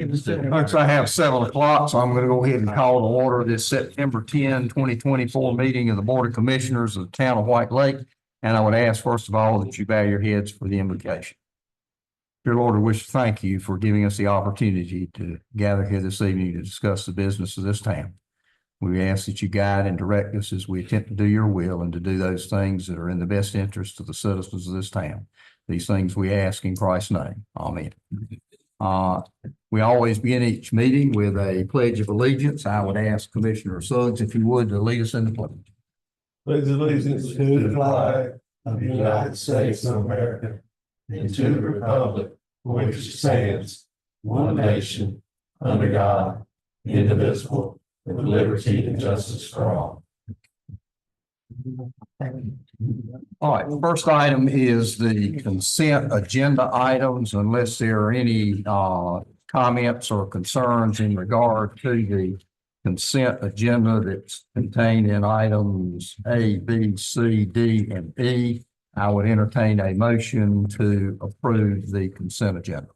Folks, I have 7 o'clock, so I'm going to go ahead and call to order this September 10, 2024 meeting of the Board of Commissioners of the Town of White Lake. And I would ask, first of all, that you bow your heads for the invocation. Dear Lord, I wish to thank you for giving us the opportunity to gather here this evening to discuss the business of this town. We ask that you guide and direct us as we attempt to do your will and to do those things that are in the best interest of the citizens of this town. These things we ask in Christ's name. Amen. We always begin each meeting with a pledge of allegiance. I would ask Commissioner Suggs, if you would, to lead us in the pledge. Pledge allegiance to the flag of the United States of America and to the republic for which it stands, one nation, under God, indivisible, with liberty and justice for all. All right, the first item is the consent agenda items, unless there are any comments or concerns in regard to the consent agenda that's contained in items A, B, C, D, and E. I would entertain a motion to approve the consent agenda.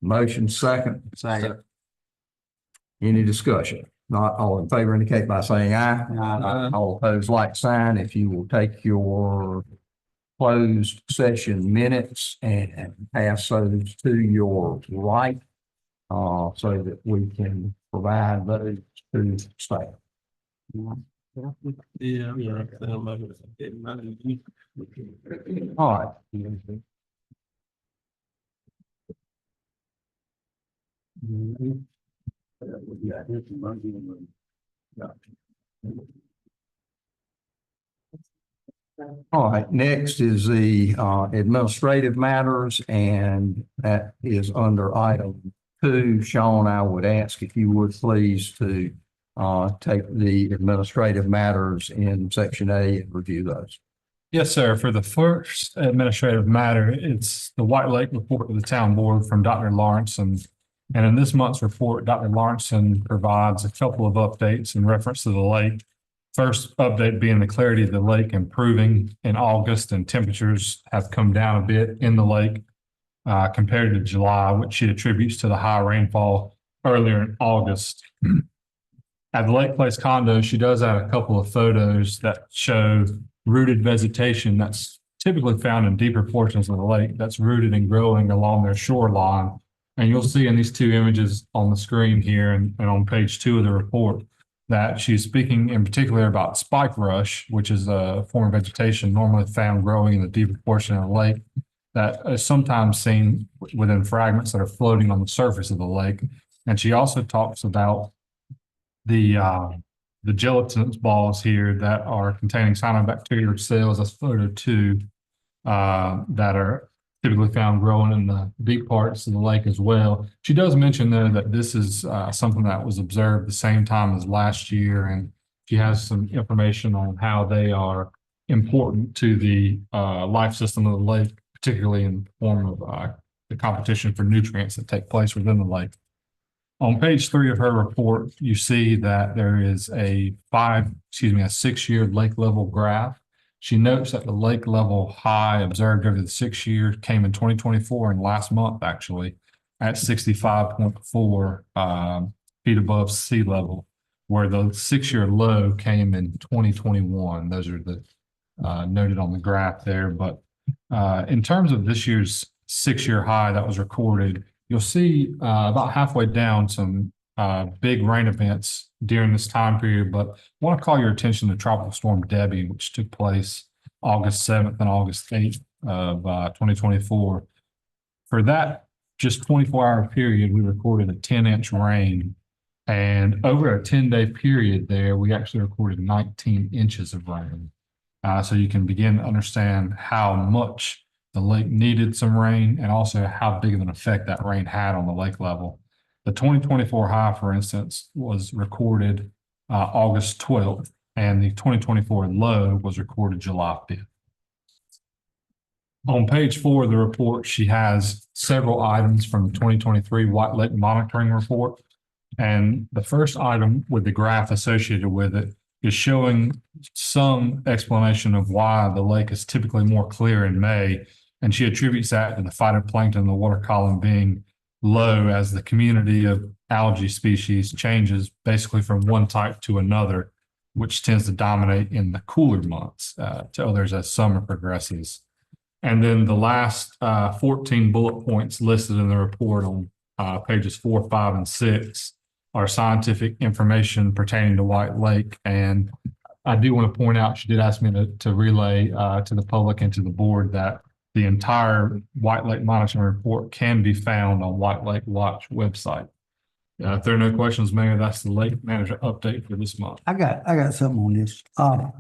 Motion second. Second. Any discussion? Not all in favor indicate by saying aye. Aye. All opposed, like sign. If you will take your closed session minutes and pass those to your right, so that we can provide those to staff. Yeah. All right. All right, next is the administrative matters, and that is under item 2. Sean, I would ask if you would please to take the administrative matters in section A and review those. Yes, sir. For the first administrative matter, it's the White Lake report to the town board from Dr. Lawrenson. And in this month's report, Dr. Lawrenson provides a couple of updates in reference to the lake. First update being the clarity of the lake improving in August, and temperatures have come down a bit in the lake compared to July, which she attributes to the high rainfall earlier in August. At the Lake Place condo, she does add a couple of photos that show rooted vegetation that's typically found in deeper portions of the lake that's rooted and growing along their shoreline. And you'll see in these two images on the screen here and on page 2 of the report that she's speaking in particular about spike rush, which is a form of vegetation normally found growing in the deeper portion of the lake that is sometimes seen within fragments that are floating on the surface of the lake. And she also talks about the gelatinous balls here that are containing cyanobacterial cells, that's photo 2, that are typically found growing in the deep parts of the lake as well. She does mention though that this is something that was observed the same time as last year, and she has some information on how they are important to the life system of the lake, particularly in the form of the competition for nutrients that take place within the lake. On page 3 of her report, you see that there is a 6-year lake level graph. She notes that the lake level high observed over the 6 years came in 2024 and last month actually at 65.4 feet above sea level, where the 6-year low came in 2021. Those are the noted on the graph there. But in terms of this year's 6-year high that was recorded, you'll see about halfway down some big rain events during this time period, but I want to call your attention to Tropical Storm Debby, which took place August 7th and August 8th of 2024. For that just 24-hour period, we recorded a 10-inch rain, and over a 10-day period there, we actually recorded 19 inches of rain. So you can begin to understand how much the lake needed some rain and also how big of an effect that rain had on the lake level. The 2024 high, for instance, was recorded August 12th, and the 2024 low was recorded July 5th. On page 4 of the report, she has several items from the 2023 White Lake Monitoring Report. And the first item with the graph associated with it is showing some explanation of why the lake is typically more clear in May. And she attributes that to the phytoplankton in the water column being low as the community of algae species changes basically from one type to another, which tends to dominate in the cooler months to others as summer progresses. And then the last 14 bullet points listed in the report on pages 4, 5, and 6 are scientific information pertaining to White Lake. And I do want to point out, she did ask me to relay to the public and to the board that the entire White Lake monitoring report can be found on White Lake Watch website. If there are no questions, Mayor, that's the lake manager update for this month. I got something on this. I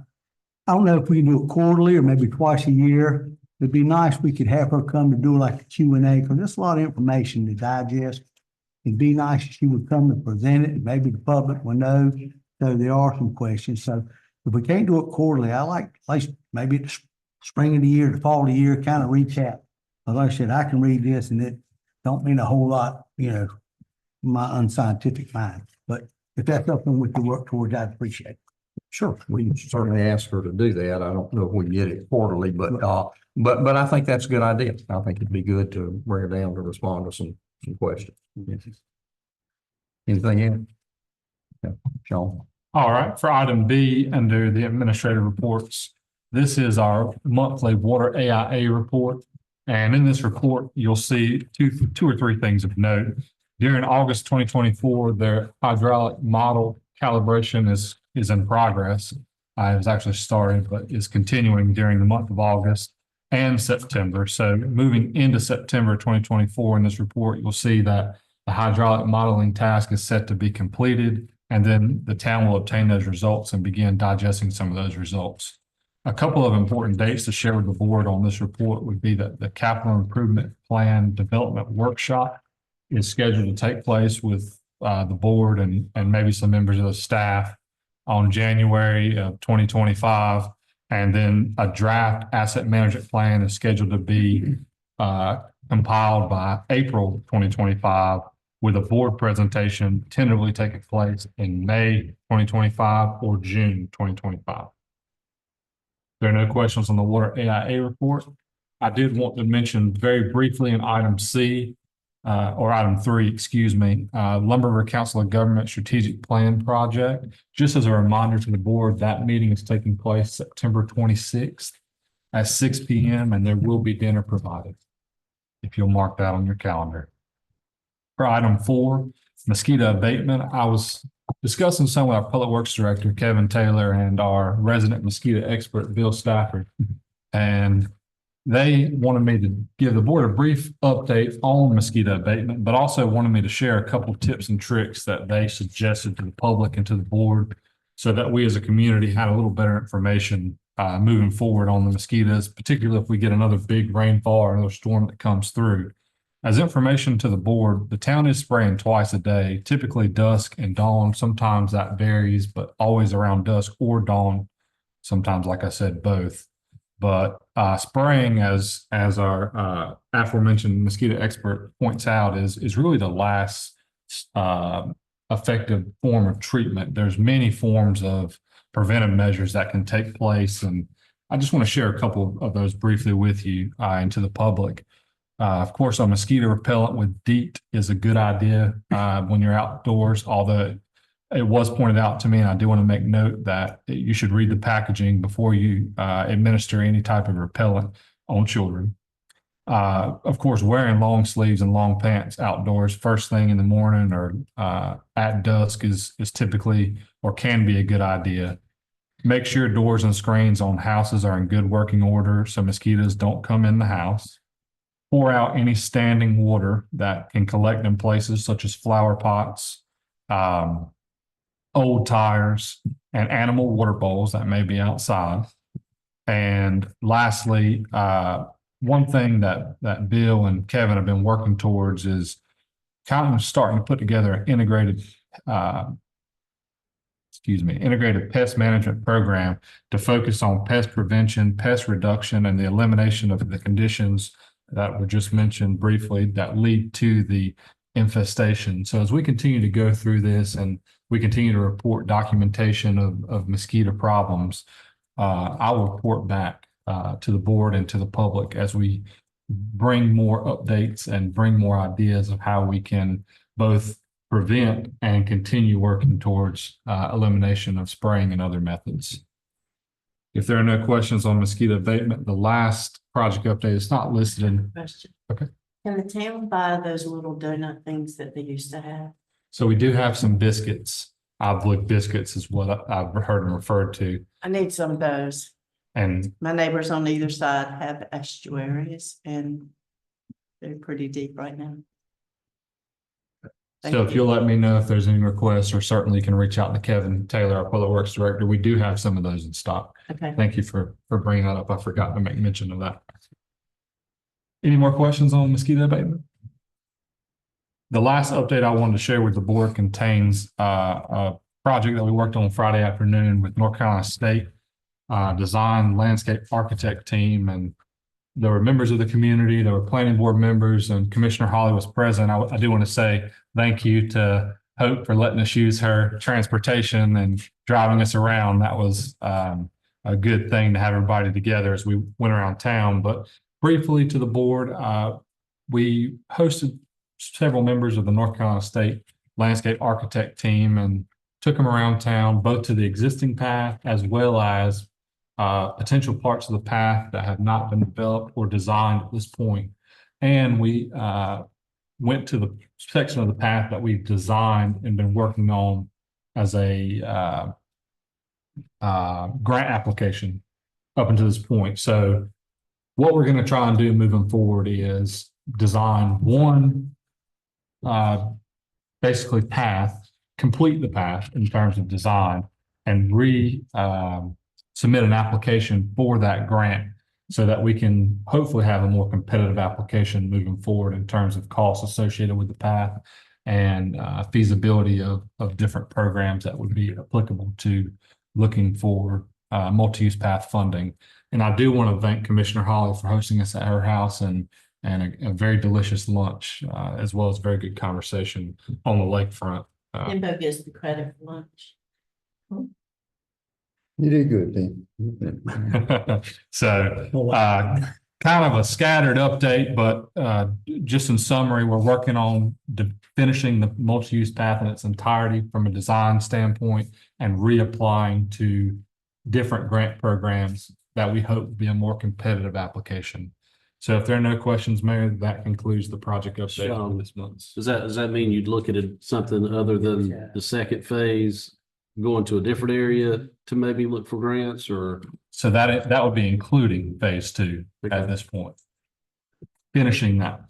don't know if we can do it quarterly or maybe twice a year. It'd be nice if we could have her come to do like a Q&A, because there's a lot of information to digest. It'd be nice if she would come to present it, and maybe the public will know. So there are some questions. So if we can't do it quarterly, I like at least maybe the spring of the year, the fall of the year, kind of recap. As I said, I can read this and it don't mean a whole lot, my unscientific mind. But if that's something we can work towards, I'd appreciate it. Sure, we can certainly ask her to do that. I don't know if we can get it quarterly, but I think that's a good idea. I think it'd be good to bring her down to respond to some questions. Anything else? Yeah, Sean? All right, for item B, under the administrative reports, this is our monthly water AIA report. And in this report, you'll see two or three things of note. During August 2024, their hydraulic model calibration is in progress. It was actually started, but is continuing during the month of August and September. So moving into September 2024 in this report, you'll see that the hydraulic modeling task is set to be completed, and then the town will obtain those results and begin digesting some of those results. A couple of important dates to share with the board on this report would be that the capital improvement plan development workshop is scheduled to take place with the board and maybe some members of the staff on January of 2025. And then a draft asset management plan is scheduled to be compiled by April 2025, with a board presentation tentatively taking place in May 2025 or June 2025. There are no questions on the water AIA report. I did want to mention very briefly in item C, or item 3, excuse me, Lumber River Council of Government Strategic Plan Project. Just as a reminder to the board, that meeting is taking place September 26th at 6 p.m. and there will be dinner provided, if you'll mark that on your calendar. For item 4, mosquito abatement, I was discussing some with our Public Works Director, Kevin Taylor, and our resident mosquito expert, Bill Stafford. And they wanted me to give the board a brief update on mosquito abatement, but also wanted me to share a couple of tips and tricks that they suggested to the public and to the board so that we as a community had a little better information moving forward on the mosquitoes, particularly if we get another big rainfall or another storm that comes through. As information to the board, the town is spraying twice a day, typically dusk and dawn. Sometimes that varies, but always around dusk or dawn. Sometimes, like I said, both. But spraying, as our aforementioned mosquito expert points out, is really the last effective form of treatment. There's many forms of preventive measures that can take place, and I just want to share a couple of those briefly with you and to the public. Of course, a mosquito repellent with DEET is a good idea when you're outdoors, although it was pointed out to me, and I do want to make note that you should read the packaging before you administer any type of repellent on children. Of course, wearing long sleeves and long pants outdoors first thing in the morning or at dusk is typically or can be a good idea. Make sure doors and screens on houses are in good working order so mosquitoes don't come in the house. Pour out any standing water that can collect in places such as flower pots, old tires, and animal water bowls that may be outside. And lastly, one thing that Bill and Kevin have been working towards is kind of starting to put together an integrated pest management program to focus on pest prevention, pest reduction, and the elimination of the conditions that were just mentioned briefly that lead to the infestation. So as we continue to go through this and we continue to report documentation of mosquito problems, I will report back to the board and to the public as we bring more updates and bring more ideas of how we can both prevent and continue working towards elimination of spraying and other methods. If there are no questions on mosquito abatement, the last project update is not listed in. Question. Okay. Can the town buy those little donut things that they used to have? So we do have some biscuits. I believe biscuits is what I've heard them referred to. I need some of those. And My neighbors on either side have estuaries and they're pretty deep right now. so if you'll let me know if there's any requests, or certainly you can reach out to Kevin Taylor, our Public Works Director. We do have some of those in stock. Okay. Thank you for bringing that up. I forgot to make mention of that. Any more questions on mosquito abatement? The last update I wanted to share with the board contains a project that we worked on Friday afternoon with North Carolina State design landscape architect team, and there were members of the community, there were planning board members, and Commissioner Holly was present. I do want to say thank you to Hope for letting us use her transportation and driving us around. That was a good thing to have everybody together as we went around town. But briefly to the board, we hosted several members of the North Carolina State landscape architect team and took them around town, both to the existing path as well as potential parts of the path that have not been developed or designed at this point. And we went to the section of the path that we've designed and been working on as a grant application up until this point. So what we're going to try and do moving forward is design one basically path, complete the path in terms of design, and submit an application for that grant so that we can hopefully have a more competitive application moving forward in terms of costs associated with the path and feasibility of different programs that would be applicable to looking for multi-use path funding. And I do want to thank Commissioner Holly for hosting us at her house and a very delicious lunch, as well as very good conversation on the lakefront. Kimbo gets the credit for lunch. You did good, Dean. So kind of a scattered update, but just in summary, we're working on finishing the multi-use path in its entirety from a design standpoint and reapplying to different grant programs that we hope will be a more competitive application. So if there are no questions, Mayor, that concludes the project update for this month. Does that mean you'd look at something other than the second phase, going to a different area to maybe look for grants, or? So that would be including phase two at this point, finishing that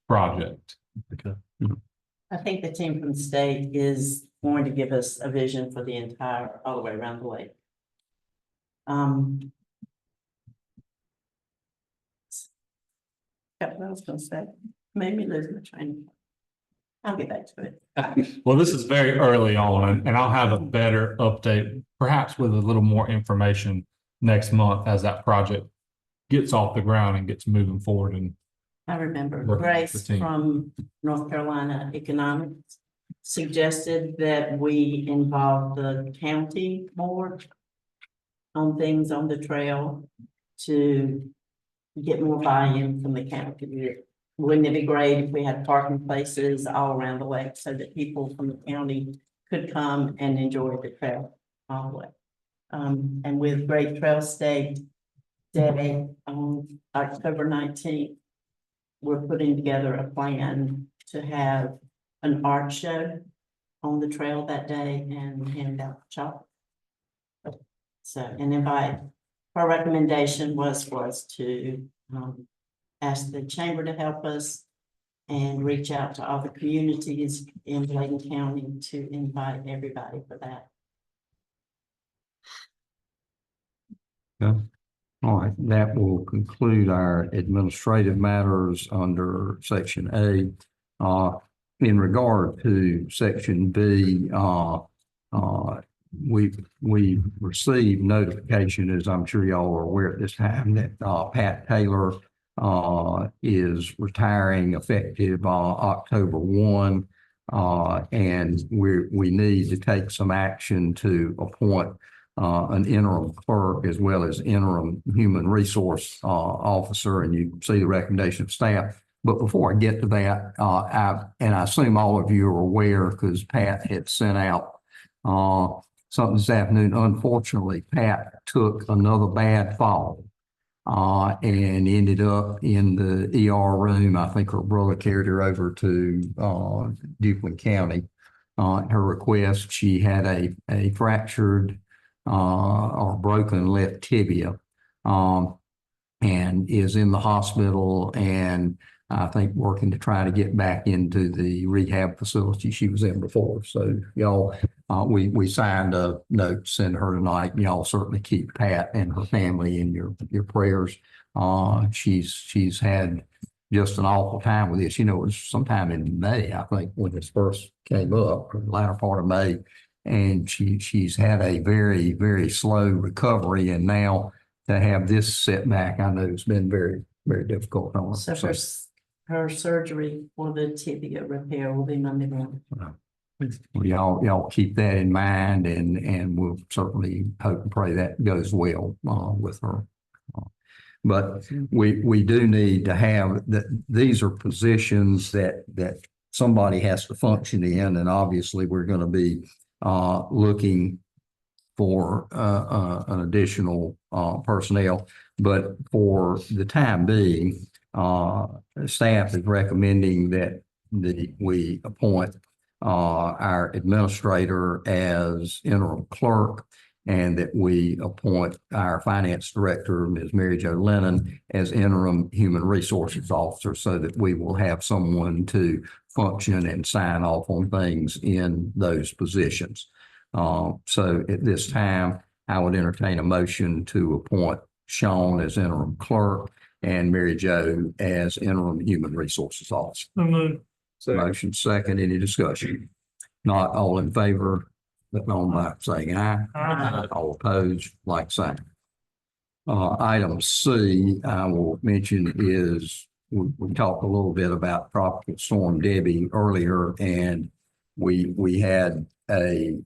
project. Okay. I think the team from the state is going to give us a vision for the entire, all the way around the lake. Got what I was gonna say, made me lose my train of thought. I'll get back to it. Well, this is very early on, and I'll have a better update, perhaps with a little more information next month as that project gets off the ground and gets moving forward. And I remember Working with Grace the team. from North Carolina Economics suggested that we involve the county more on things on the trail to get more buy-in from the county. Wouldn't it be great if we had parking places all around the lake so that people from the county could come and enjoy the trail all the way? And with Great Trail State Day on October 19th, we're putting together a plan to have an art show on the trail that day and hand out chocolate. So, and invite, our recommendation was to ask the chamber to help us and reach out to all the communities in Bladen County to invite everybody for that. Yeah. All right, that will conclude our administrative matters under section A. In regard to section B, we received notification, as I'm sure y'all are aware at this time, that Pat Taylor is retiring effective October 1. And we need to take some action to appoint an interim clerk as well as interim human resource officer, and you see the recommendation of staff. But before I get to that, I assume all of you are aware because Pat had sent out something this afternoon. Unfortunately, Pat took another bad fall and ended up in the ER room. I think her brother carried her over to Duplin County. At her request, she had a fractured or broken left tibia and is in the hospital, and I think working to try to get back into the rehab facility she was in before. So y'all, we signed a note to send her tonight. Y'all certainly keep Pat and her family in your prayers. She's had just an awful time with this. You know, it was sometime in May, I think, when this first came up, or the latter part of May. And she's had a very, very slow recovery. And now to have this setback, I know it's been very, very difficult on her. So her surgery for the tibia repair will be Monday morning. Well, y'all keep that in mind, and we'll certainly hope and pray that goes well with her. But we do need to have that. These are positions that somebody has to function in, and obviously we're going to be looking for an additional personnel. But for the time being, staff is recommending that we appoint our administrator as interim clerk, and that we appoint our finance director, Ms. Mary Jo Lennon, as interim human resources officer, so that we will have someone to function and sign off on things in those positions. So at this time, I would entertain a motion to appoint Sean as interim clerk and Mary Jo as interim human resources officer. Motion second, any discussion? Not all in favor, let know by saying aye. Aye. All opposed, like sign. Item C, I will mention is, we talked a little bit about Tropical Storm Debby earlier, and we had a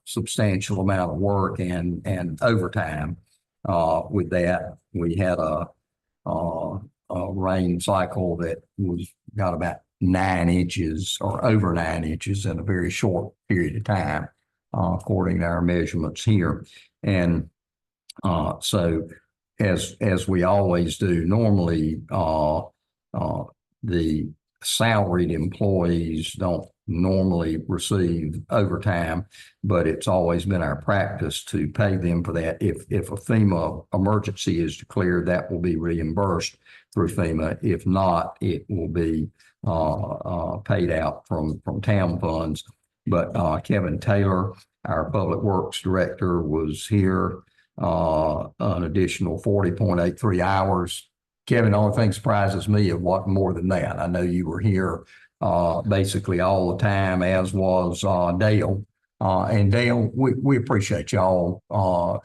substantial amount of work and overtime with that. We had a rain cycle that got about 9 inches or over 9 inches in a very short period of time, according to our measurements here. And so as we always do, normally the salaried employees don't normally receive overtime, but it's always been our practice to pay them for that. If a FEMA emergency is declared, that will be reimbursed through FEMA. If not, it will be paid out from town funds. But Kevin Taylor, our Public Works Director, was here an additional 40.83 hours. Kevin, the only thing surprises me, it wasn't more than that. I know you were here basically all the time, as was Dale. And Dale, we appreciate y'all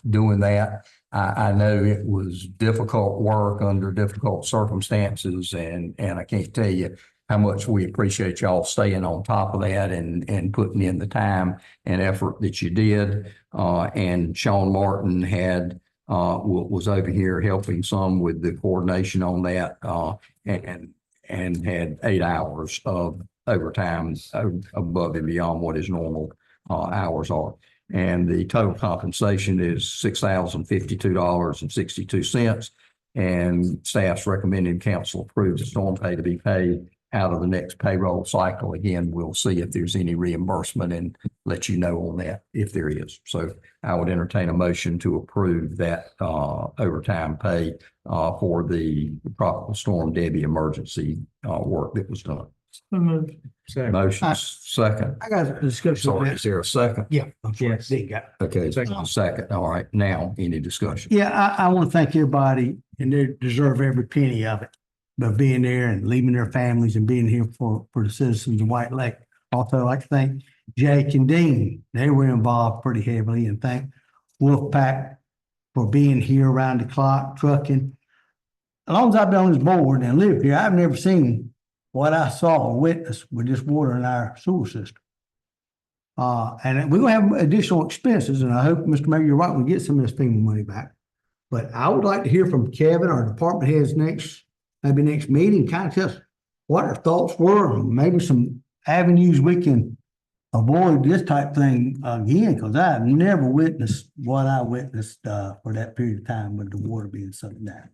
doing that. I know it was difficult work under difficult circumstances, and I can't tell you how much we appreciate y'all staying on top of that and putting in the time and effort that you did. And Sean Martin was over here helping some with the coordination on that, and had 8 hours of overtime above and beyond what his normal hours are. And the total compensation is $6,052.62. And staff's recommending council approve the storm pay to be paid out of the next payroll cycle. Again, we'll see if there's any reimbursement and let you know on that if there is. So I would entertain a motion to approve that overtime pay for the Tropical Storm Debby emergency work that was done. Motion second. I got a discussion. Sorry, is there a second? Yeah. Okay, Second. All right. Now, any discussion? Yeah, I want to thank everybody, and they deserve every penny of it, but being there and leaving their families and being here for the citizens of White Lake. Also, I'd like to thank Jake and Dean. They were involved pretty heavily, and thank Wolfpack for being here around the clock, trucking. As long as I've been on this board and lived here, I've never seen what I saw or witnessed with this water in our sewer system. And we're gonna have additional expenses, and I hope, Mr. Mayor, you're right, we get some of this FEMA money back. But I would like to hear from Kevin, our department heads maybe next meeting, kind of tell us what our thoughts were, and maybe some avenues we can avoid this type thing again, because I've never witnessed what I witnessed for that period of time with the water being sucked down.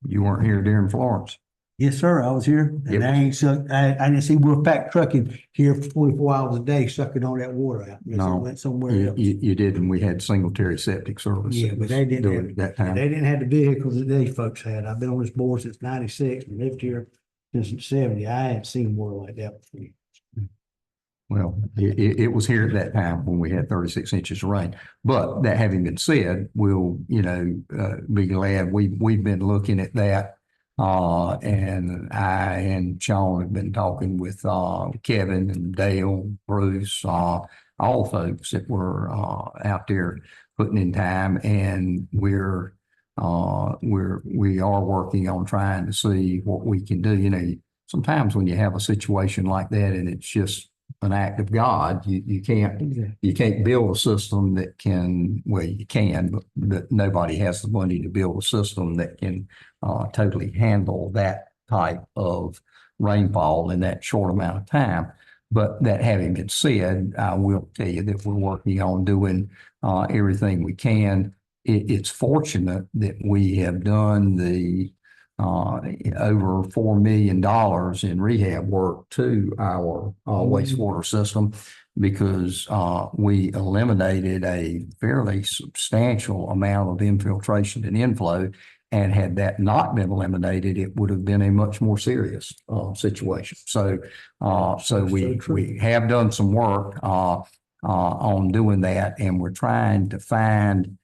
You weren't here during Florence. Yes, sir, I was here, Yep. and I didn't see Wolfpack trucking here for 24 hours a day sucking all that water out. It No, went somewhere You, else. you did, and we had Singletary Septic Service. Yeah, but they didn't doing have- it that time. They didn't have the vehicles that these folks had. I've been on this board since 96 and lived here since 70. I hadn't seen water like that before. Well, it was here at that time when we had 36 inches of rain. But that having been said, we'll, be glad we've been looking at that. And I and Sean have been talking with, Kevin and Dale, Bruce, all folks that were, out there putting in time, and we are working on trying to see what we can do. Sometimes when you have a situation like that and it's just an act of God, you can't build a system that can, well, you can, but nobody has the money to build a system that can totally handle that type of rainfall in that short amount of time. But that having been said, I will tell you that we're working on doing everything we can. It's fortunate that we have done the over $4 million in rehab work to our wastewater system, because we eliminated a fairly substantial amount of infiltration and inflow. And had that not been eliminated, it would have been a much more serious situation. So we have done some work on doing that, and we're trying to find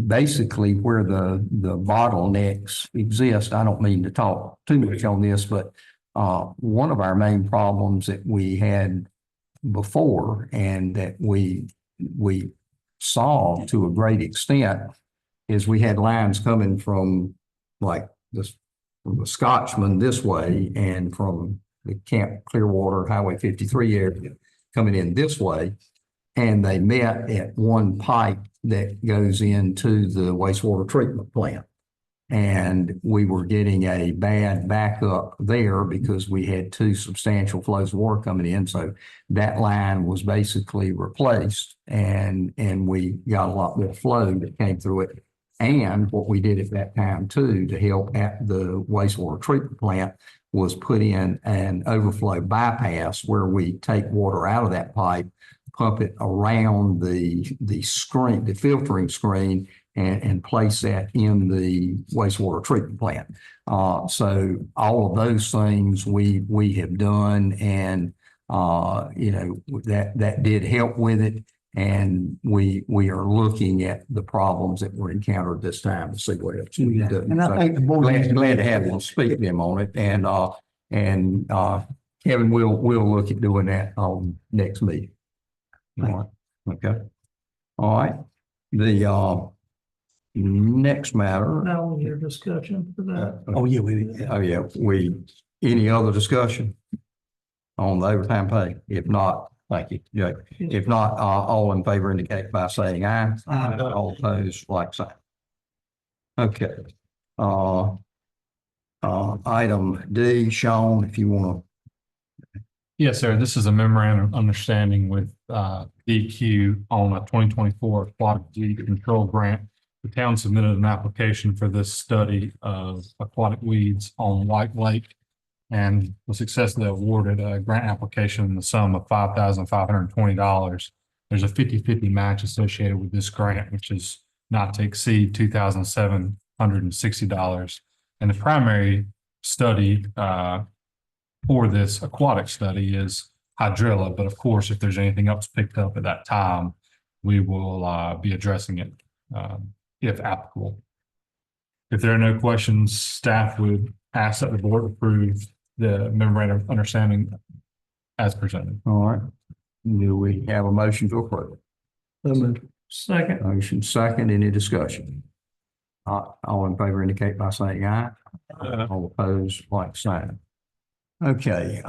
basically where the bottlenecks exist. I don't mean to talk too much on this, but one of our main problems that we had before, and that we solved to a great extent, is we had lines coming from like this, from the Scotchman this way, and from the Camp Clearwater Highway 53 area coming in this way. And they met at one pipe that goes into the wastewater treatment plant. And we were getting a bad backup there because we had two substantial flows of water coming in. So that line was basically replaced, and we got a lot more flow that came through it. And what we did at that time too, to help at the wastewater treatment plant, was put in an overflow bypass where we take water out of that pipe, pump it around the screen, the filtering screen, and place that in the wastewater treatment plant. So all of those things we have done, and that did help with it. And we are looking at the problems that were encountered this time to see what else we can do. And I think the board Glad to have them speak to them on it, and Kevin, we'll look at doing that on next meeting. All right. Okay. All right. The next matter. Now your discussion for that. Any other discussion on the overtime pay? If not, thank you, Jay. If not, all in favor indicate by saying aye. Aye. All opposed, like sign. Okay. Item D, Sean, if you want Yes, sir. This is a memorandum of understanding with DQ on a 2024 aquatic weed control grant. The town submitted an application for this study of aquatic weeds on White Lake, and was successfully awarded a grant application in the sum of $5,520. There's a 50-50 match associated with this grant, which is not to exceed $2,760. And the primary study for this aquatic study is hydrilla, but of course, if there's anything else picked up at that time, we will be addressing it if applicable. If there are no questions, staff would ask that the board approve the memorandum of understanding as presented. to. All right. Do we have a motion to approve? Second. Motion second, any discussion? All in favor indicate by saying aye. All opposed, like sign. Okay,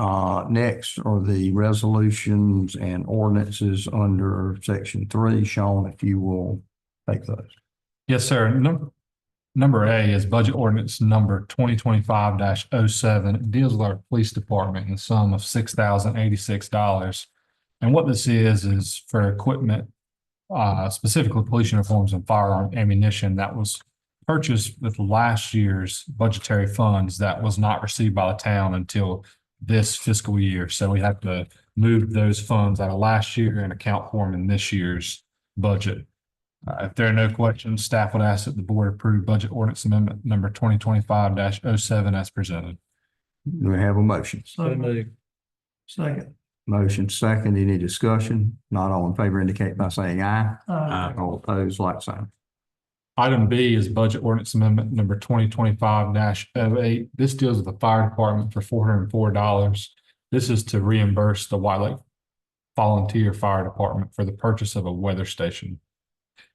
next are the resolutions and ordinances under section 3. Sean, if you will take those. Yes, sir. Number A is budget ordinance number 2025-07. It deals with our police department in the sum of $6,086. And what this is for equipment, specifically police uniforms and firearm ammunition that was purchased with last year's budgetary funds that was not received by the town until this fiscal year. So we have to move those funds out of last year and account for them in this year's budget. If there are no questions, staff would ask that the board approve budget ordinance amendment number 2025-07 as presented. Do we have a motion? So moved. Second. Motion second, any discussion? Not all in favor indicate by saying aye. Aye. All opposed, like sign. Item B is budget ordinance amendment number 2025-08. This deals with the fire department for $404. This is to reimburse the White Lake Volunteer Fire Department for the purchase of a weather station.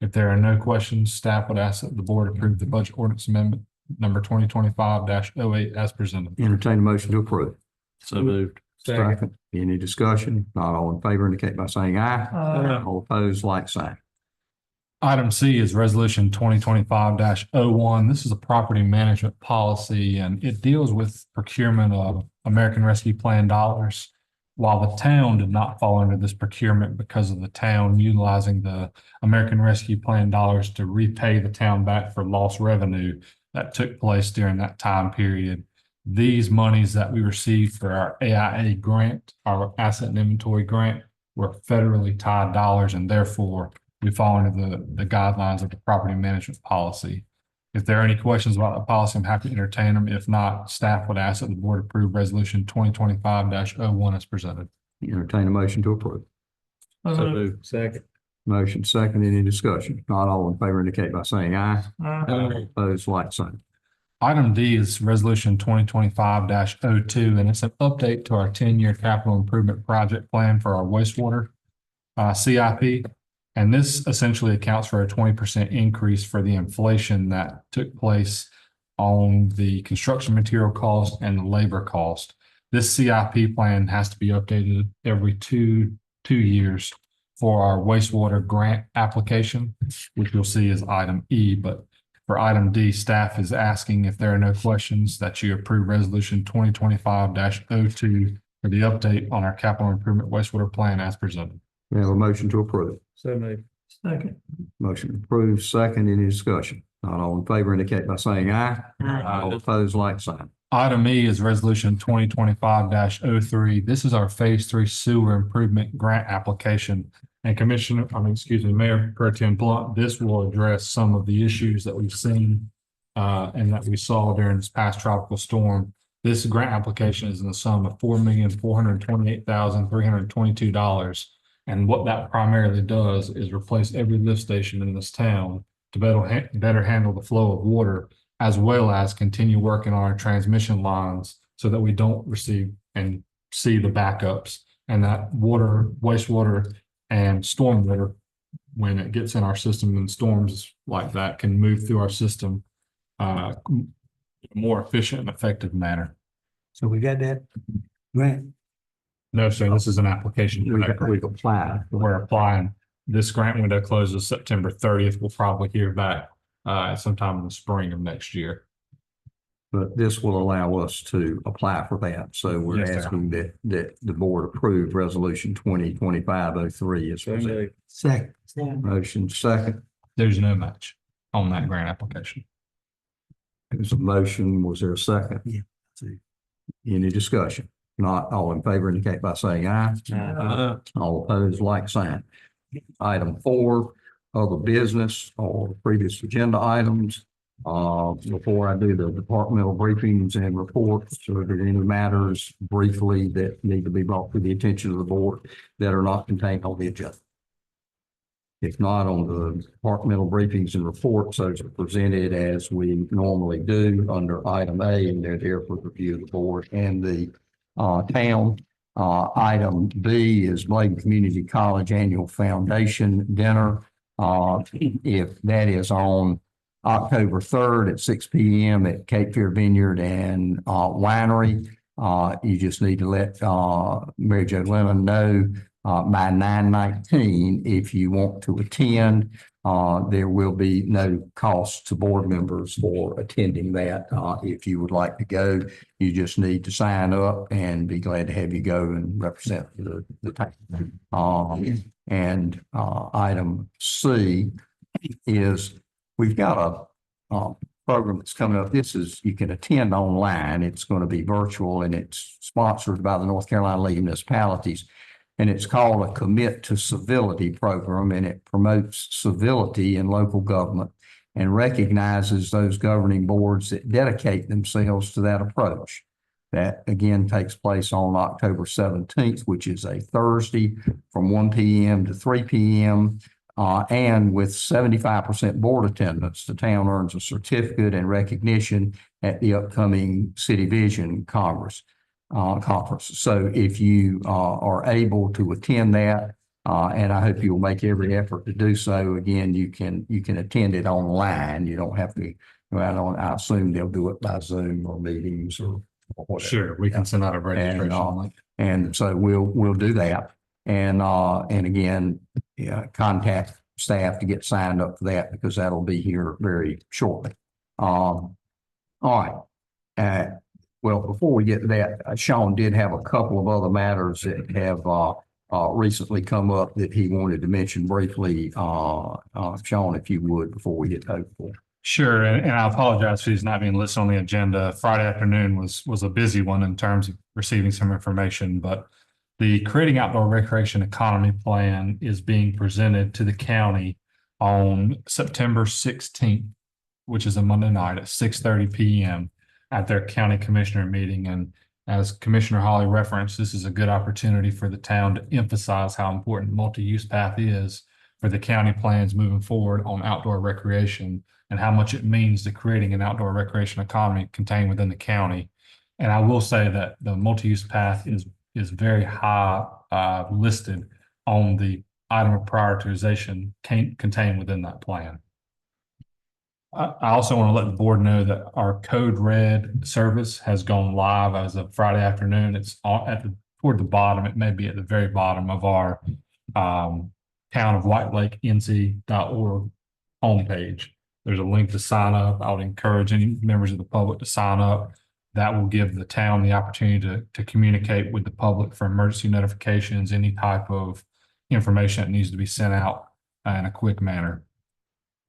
If there are no questions, staff would ask that the board approve the budget ordinance amendment number 2025-08 as presented. Entertain a motion to approve. So moved. Second. Any discussion? Not all in favor indicate by saying aye. Aye. All opposed, like sign. Item C is resolution 2025-01. This is a property management policy and it deals with procurement of American Rescue Plan dollars. While the town did not fall under this procurement because of the town utilizing the American Rescue Plan dollars to repay the town back for lost revenue that took place during that time period. These monies that we received for our AIA grant, our asset and inventory grant, were federally tied dollars and therefore we fall under the guidelines of the property management policy. If there are any questions about the policy, I'm happy to entertain them. If not, staff would ask that the board approve resolution 2025-01 as presented. Entertain a motion to approve. So moved. Second. Motion second, any discussion? Not all in favor indicate by saying aye. Aye. Opposed, like sign. Item D is resolution 2025-02, and it's an update to our 10-year capital improvement project plan for our wastewater CIP. And this essentially accounts for a 20% increase for the inflation that took place on the construction material cost and the labor cost. This CIP plan has to be updated every two years for our wastewater grant application, which you'll see is item E. But for item D, staff is asking if there are no questions that you approve resolution 2025-02 for the update on our capital improvement wastewater plan as presented. We have a motion to approve. So moved. Second. Motion approved, second, any discussion? Not all in favor indicate by saying aye. All opposed, like sign. Item E is resolution 2025-03. This is our phase 3 sewer improvement grant application. And Mayor Pro Tem Blunt, this will address some of the issues that we've seen and that we saw during this past tropical storm. This grant application is in the sum of $4,428,322. And what that primarily does is replace every lift station in this town to better handle the flow of water, as well as continue working on our transmission lines so that we don't receive and see the backups and that water, wastewater, and stormwater, when it gets in our system and storms like that, can move through our system in a more efficient and effective manner. So we got that grant. No, sir, this is an application. for that grant. We've applied. We're applying. This grant window closes September 30th. We'll probably hear back sometime in the spring of next year. But this will allow us to apply for that. So we're Yes, sir. asking that the board approve resolution 2025-03 as presented. Second. Motion second. There's no match on that grant application. There's a motion. Was there a second? Yeah. Any discussion? Not all in favor indicate by saying aye. All opposed, like sign. Item 4, other business or previous agenda items. Before I do the departmental briefings and reports, are there any matters briefly that need to be brought to the attention of the board that are not contained on the agenda? If not, on the departmental briefings and reports, those are presented as we normally do under item A, and they're there for review of the board and the town. Item B is Bladen Community College Annual Foundation Dinner. If that is on October 3rd at 6 p.m. at Cape Fear Vineyard and Winery. You just need to let, Mary Jo Lennon know, by 9/19, if you want to attend. There will be no cost to board members for attending that. If you would like to go, you just need to sign up and be glad to have you go and represent the town. Item C is we've got a program that's coming up. This is, you can attend online. It's going to be virtual and it's sponsored by the North Carolina League of Municipalities. And it's called a Commit to Civility program, and it promotes civility in local government and recognizes those governing boards that dedicate themselves to that approach. That again takes place on October 17th, which is a Thursday from 1 p.m. to 3 p.m. And with 75% board attendance, the town earns a certificate and recognition at the upcoming City Vision Conference. So if you are able to attend that, and I hope you'll make every effort to do so. Again, you can attend it online. You don't have to go out on. I assume they'll do it by Zoom or meetings or whatever. Sure, we can send out a registration link. And so we'll do that. And again, contact staff to get signed up for that because that'll be here very shortly. All right. Well, before we get to that, Sean did have a couple of other matters that have recently come up that he wanted to mention briefly. Sean, if you would, before we get to that. Sure, and I apologize for these not being listed on the agenda. Friday afternoon was a busy one in terms of receiving some information, but the Creating Outdoor Recreation Economy Plan is being presented to the county on September 16th, which is a Monday night at 6:30 p.m. at their county commissioner meeting. And as Commissioner Holly referenced, this is a good opportunity for the town to emphasize how important multi-use path is for the county plans moving forward on outdoor recreation and how much it means to creating an outdoor recreation economy contained within the county. And I will say that the multi-use path is very high listed on the item of prioritization contained within that plan. I also want to let the board know that our Code Red service has gone live as of Friday afternoon. It's toward the bottom. It may be at the very bottom of our town of White Lake NC.org homepage. There's a link to sign up. I would encourage any members of the public to sign up. That will give the town the opportunity to communicate with the public for emergency notifications, any type of information that needs to be sent out in a quick manner.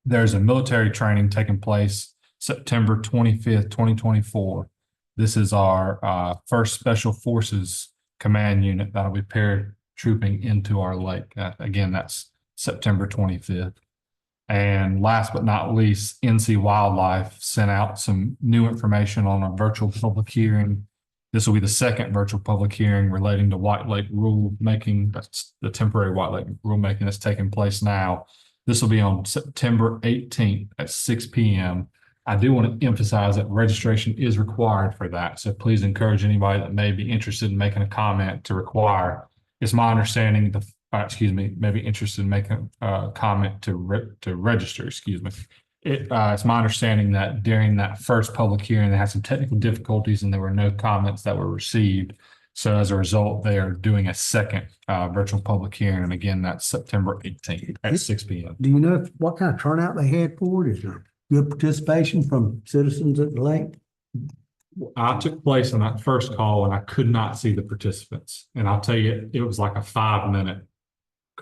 There's a military training taking place September 25th, 2024. This is our first Special Forces Command Unit that'll be paratrooping into our lake. Again, that's September 25th. And last but not least, NC Wildlife sent out some new information on a virtual public hearing. This will be the second virtual public hearing relating to White Lake rulemaking. That's the temporary White Lake rulemaking that's taking place now. This will be on September 18th at 6 p.m. I do want to emphasize that registration is required for that. So please encourage anybody that may be interested in making a comment to require. It's my understanding maybe interested in making a comment to register, It's my understanding that during that first public hearing, they had some technical difficulties and there were no comments that were received. So as a result, they are doing a second virtual public hearing. And again, that's September 18th at 6 p.m. Do you know what kind of turnout they had for it? Is there good participation from citizens at the lake? I took place on that first call and I could not see the participants. And I'll tell you, it was like a 5-minute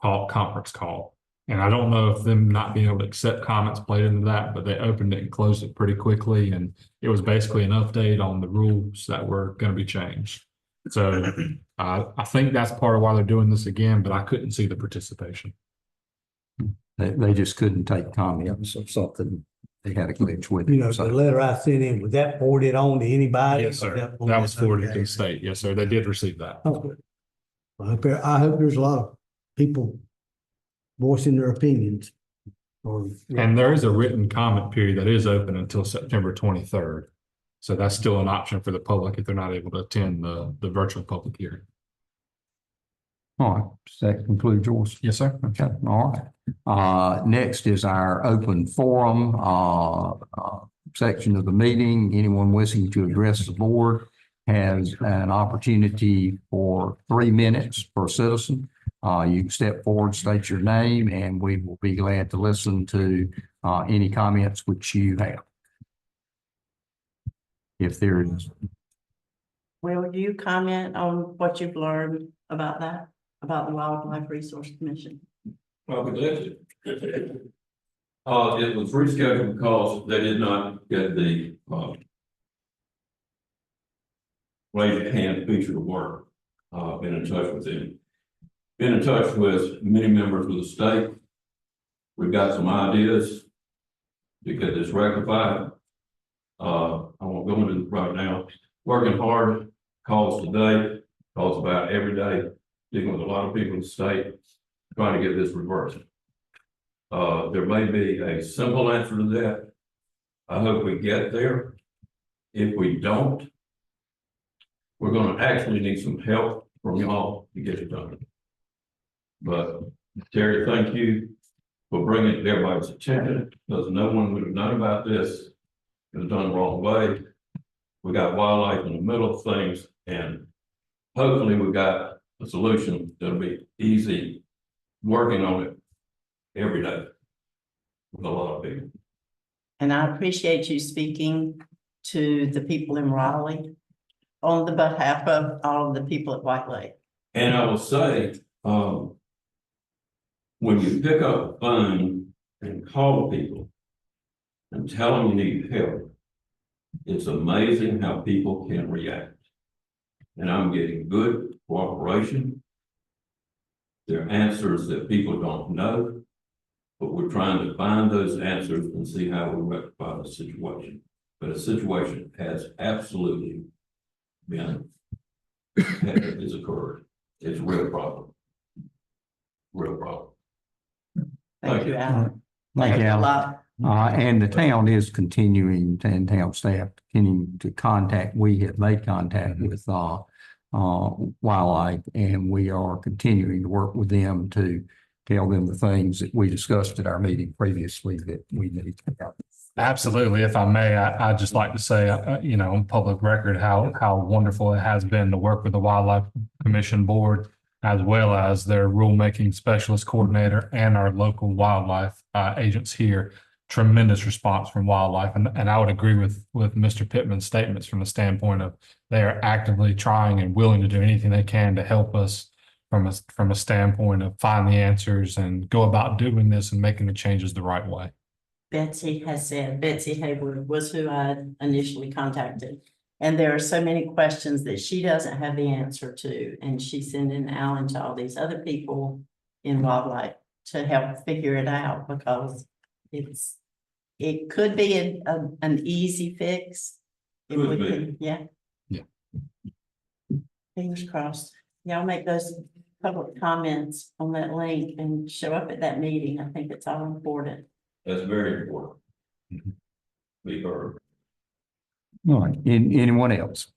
conference call. And I don't know if them not being able to accept comments played into that, but they opened it and closed it pretty quickly. And it was basically an update on the rules that were going to be changed. So I think that's part of why they're doing this again, but I couldn't see the participation. They just couldn't take comments or something. They had a glitch with it. You know, the letter I sent in, was that forwarded on to anybody? Yes, sir. That was forwarded to the state. Yes, sir. They did receive that. Okay. I hope there's a lot of people voicing their opinions. And there is a written comment period that is open until September 23rd. So that's still an option for the public if they're not able to attend the virtual public hearing. All right, does that conclude yours? Yes, sir. Okay, all right. Next is our open forum section of the meeting. Anyone wishing to address the board has an opportunity for 3 minutes per citizen. You can step forward, state your name, and we will be glad to listen to any comments which you have. If there is, Will you comment on what you've learned about that, about the Wildlife Resource Commission? I'll be glad to. It was rescheduled because they did not get the, raise your hand feature to work. Been in touch with them. Been in touch with many members of the state. We've got some ideas to get this rectified. I won't go into it right now. Working hard, calls today, calls about every day, dealing with a lot of people in the state, trying to get this reversed. There may be a simple answer to that. I hope we get there. If we don't, we're gonna actually need some help from y'all to get it done. But Terry, thank you for bringing it to everybody's attention, because no one would have known about this. It was done the wrong way. We got wildlife in the middle of things, and hopefully we got a solution that'll be easy working on it every day with a lot of people. And I appreciate you speaking to the people in Raleigh on the behalf of all of the people at White Lake. And I will say, when you pick up the phone and call people and tell them you need help, it's amazing how people can react. And I'm getting good cooperation. There are answers that people don't know, but we're trying to find those answers and see how we rectify the situation. But the situation has absolutely been, has occurred. It's a real problem. Real problem. Thank you, Alan. thank you, a Alan. lot. And the town is continuing, and town staff continuing to contact. We have made contact with Wildlife, and we are continuing to work with them to tell them the things that we discussed at our meeting previously that we need to have. Absolutely. If I may, I'd just like to say, on public record, how wonderful it has been to work with the Wildlife Commission Board, as well as their rulemaking specialist coordinator and our local wildlife agents here. Tremendous response from wildlife. And I would agree with Mr. Pittman's statements from the standpoint of they are actively trying and willing to do anything they can to help us from a standpoint of find the answers and go about doing this and making the changes the right way. Betsy Hayward was who I initially contacted. And there are so many questions that she doesn't have the answer to. And she's sending Alan to all these other people in wildlife to help figure it out, because it could be an easy fix. If we Could be. can, yeah. Yeah. Fingers crossed. Y'all make those public comments on that link and show up at that meeting. I think it's all important. That's very important. Be heard. All right, anyone else?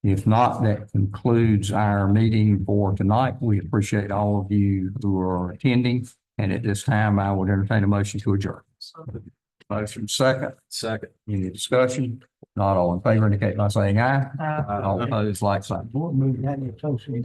If not, that concludes our meeting for tonight. We appreciate all of you who are attending. And at this time, I would entertain a motion to adjourn. Motion second. Second. Any discussion? Not all in favor indicate by saying aye. All opposed, like sign. Board meeting, that is so soon.